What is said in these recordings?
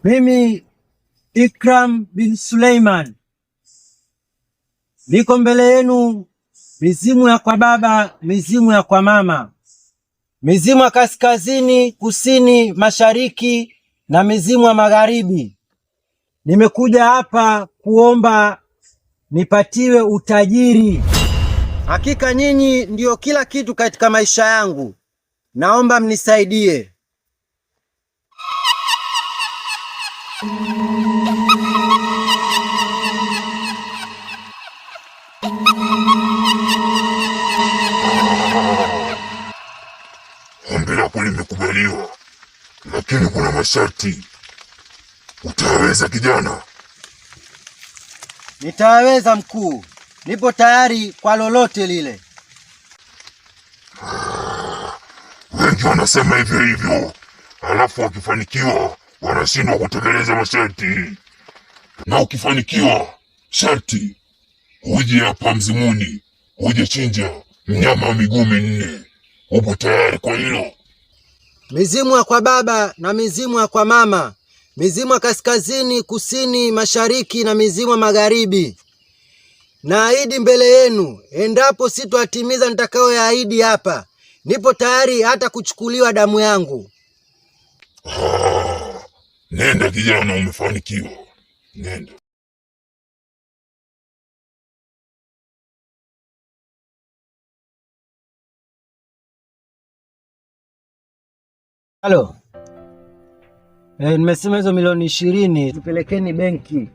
Mimi Ikram bin Suleiman niko mbele yenu, mizimu ya kwa baba, mizimu ya kwa mama, mizimu ya kaskazini, kusini, mashariki na mizimu ya magharibi. Nimekuja hapa kuomba nipatiwe utajiri. Hakika nyinyi ndiyo kila kitu katika maisha yangu, naomba mnisaidie. Ombi lako limekubaliwa, lakini kuna masharti. Utaweza kijana? Nitaweza mkuu, nipo tayari kwa lolote lile. Wengi wanasema hivyo hivyo, alafu wakifanikiwa wanashindwa kutekeleza masharti. Na ukifanikiwa sharti uje hapa mzimuni, uje chinja mnyama wa miguu minne. Upo tayari kwa hilo? Mizimu ya kwa baba na mizimu ya kwa mama, mizimu ya kaskazini, kusini, mashariki na mizimu ya magharibi, naahidi mbele yenu, endapo sitoatimiza nitakayoyaahidi hapa, nipo tayari hata kuchukuliwa damu yangu. Nenda kijana, umefanikiwa. Nenda. Halo. Nimesema hizo milioni 20 tupelekeni benki.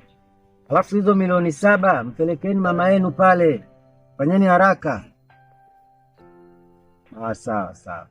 Alafu hizo milioni 7 mpelekeni mama yenu pale. Fanyeni haraka. Sawa sawa.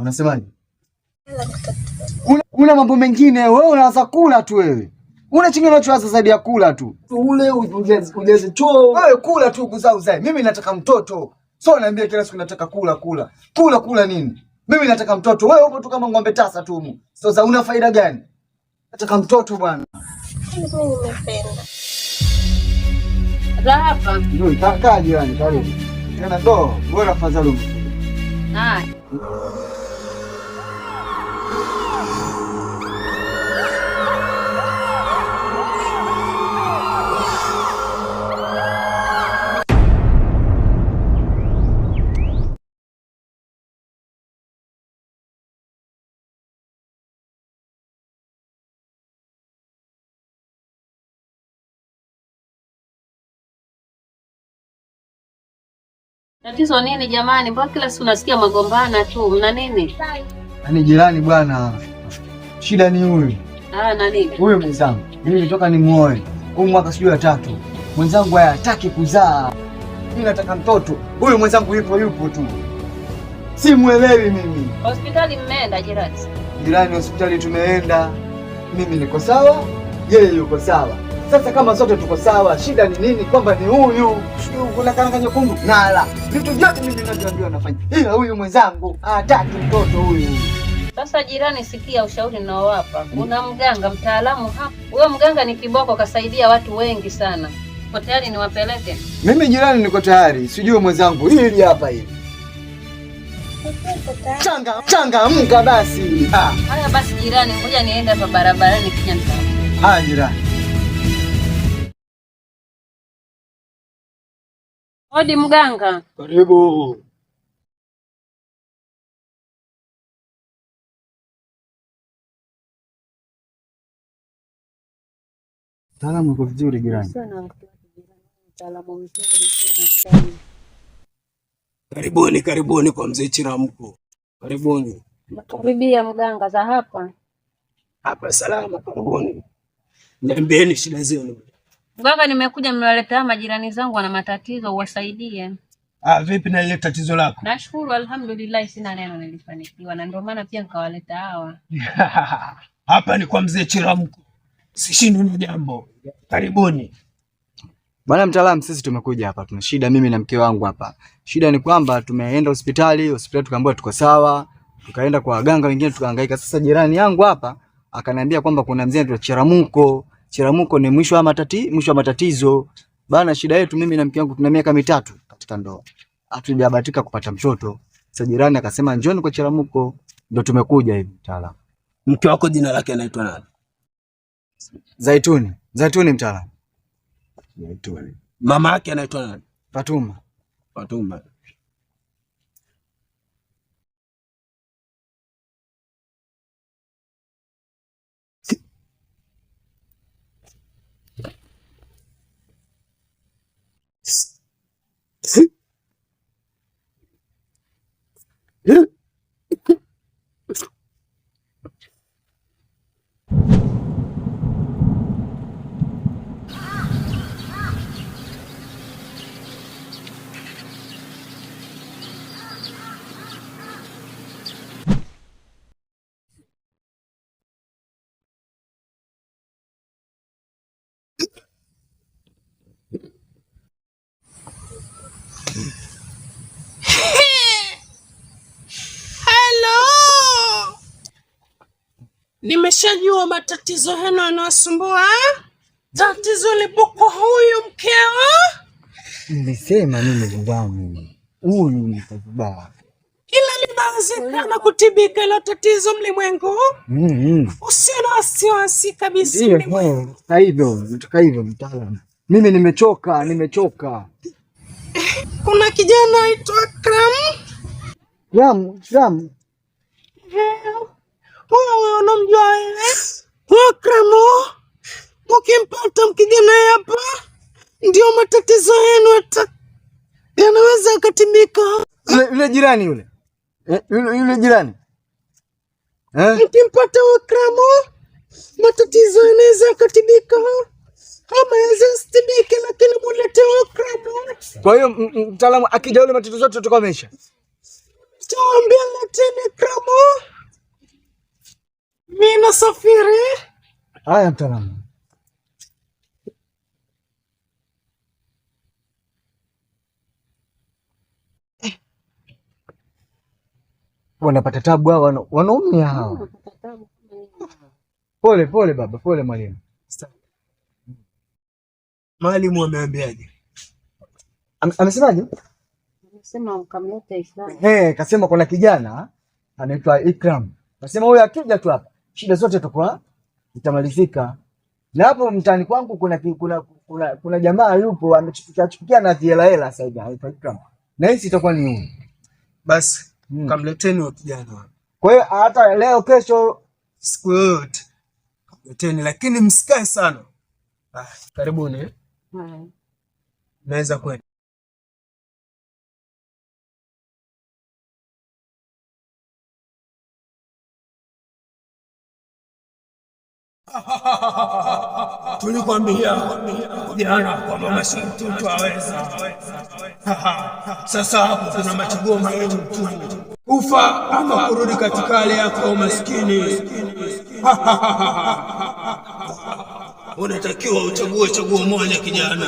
Unasemaje? Kuna mambo mengine, wewe unaanza kula tu wewe. Una chingine unachoanza zaidi ya kula tu. Ule ujeze choo. Wewe kula tu kuzaa uzae. Mimi nataka mtoto. So naambia kila siku nataka kula. Kula nini? Mimi nataka mtoto. Wewe upo tu kama ng'ombe tasa tu humu. Sasa una faida gani? Nataka mtoto bwana. Mimi nimependa. Hapa. Ndio, kaa jirani, karibu. Tena ndo, bora fadhali. Haya. Tatizo nini jamani? Mbona kila siku nasikia magombana tu? Mna nini? Yaani jirani bwana. Shida ni huyu. Na nini? Huyu mwenzangu. Mimi nilitoka nimuoe. Huu mwaka sijui ya 3. Mwenzangu hataki kuzaa. Mimi nataka mtoto. Huyu mwenzangu yupo tu. Simuelewi mimi. Hospitali mmeenda jirani? Jirani hospitali tumeenda. Mimi niko sawa, yeye yuko sawa. Sasa kama sote tuko sawa, shida ni nini? Kwamba ni huyu kuna karanga nyekundu nala vitu vyote mimi ninavyojua nafanya, ila huyu mwenzangu hataki mtoto huyu. Sasa jirani, sikia ushauri ninaowapa. Kuna mganga mtaalamu hapa. Huyo mganga ni kiboko, kasaidia watu wengi sana. Uko tayari niwapeleke? Mimi niko tayari, sijui mwenzangu hili hapa hili. Changamka basi. Haya basi jirani, ngoja niende hapa barabarani kisha nitakuja. Haya jirani. Hodi mganga. Karibu. Mtaalamu uko vizuri jirani. Karibuni kwa mzee Chiramko. Karibuni. Karibia mganga za hapa. Hapa salama, karibuni. Niambieni shida zenu. Mganga, nimekuja mnawaletea majirani zangu wana matatizo uwasaidie. Vipi na ile tatizo lako? Nashukuru alhamdulillah, sina neno, nilifanikiwa na ndio maana pia nikawaleta hawa. Hapa ni kwa mzee Chiramko. Sishini ni jambo. Karibuni. Bwana mtaalamu, sisi tumekuja hapa, tuna shida mimi na mke wangu hapa. Shida ni kwamba tumeenda hospitali tukaambiwa tuko sawa, tukaenda kwa waganga wengine tukahangaika. Sasa jirani yangu hapa akaniambia kwamba kuna mzee anaitwa Chiramko. Chiramko ni mwisho wa matatizo. Bana, shida yetu mimi na mke wangu tuna miaka 3 katika ndoa. Hatujabahatika kupata mtoto. Sasa jirani akasema njoni kwa Chiramko, ndio tumekuja hivi mtaalamu. Mke wako jina lake anaitwa nani? Zaituni mtaalamu. Zaituni. Mama yake anaitwa nani? Fatuma. Nimeshajua matatizo yenu yanasumbua. Tatizo lipo kwa huyu mkeo. Nilisema mimi ndugu, huyu ni tabia. Ila linawezekana kutibika ilo tatizo mlimwengu. Usio na wasiwasi kabisa mlimwengu. Nataka hivyo mtaalamu. Mimi nimechoka. Kuna kijana aitwa Akram. Wewe unamjua wewe? Akram. Ukimpata mkijana hapa, ndio matatizo yenu yanaweza kutibika. Yule jirani yule. Yule jirani. Ukimpata Akram, matatizo yanaweza kutibika. Kama yazistibike, lakini mulete Akram. Kwa hiyo mtaalamu akija yule matatizo yote tutakomesha. Tuambie leteni Akram. Mimi nasafiri. Haya mtaalamu. Wanapata tabu hao, wanaumia hao. Pole baba, pole mwalimu. Mwalimu ameambiaje? Amesemaje? Amesema mkamlete Ikram. Kasema kuna kijana anaitwa Ikram. Kasema huyu akija tu hapa, shida zote zitamalizika. Na hapo mtaani kwangu kuna jamaa yupo amechukia na hela sasa hivi anaitwa Ikram. Na hii itakuwa ni huyu. Basi kamleteni wa kijana. Kwa hiyo hata leo kesho siku yote kamleteni, lakini msikae sana. Karibuni. Naweza kwenda. Tulikwambia jana kwa mama si mtoto aweza. Sasa hapo kuna machaguo mawili tu, kufa ama kurudi katika hali yako maskini. Unatakiwa uchague chaguo moja kijana.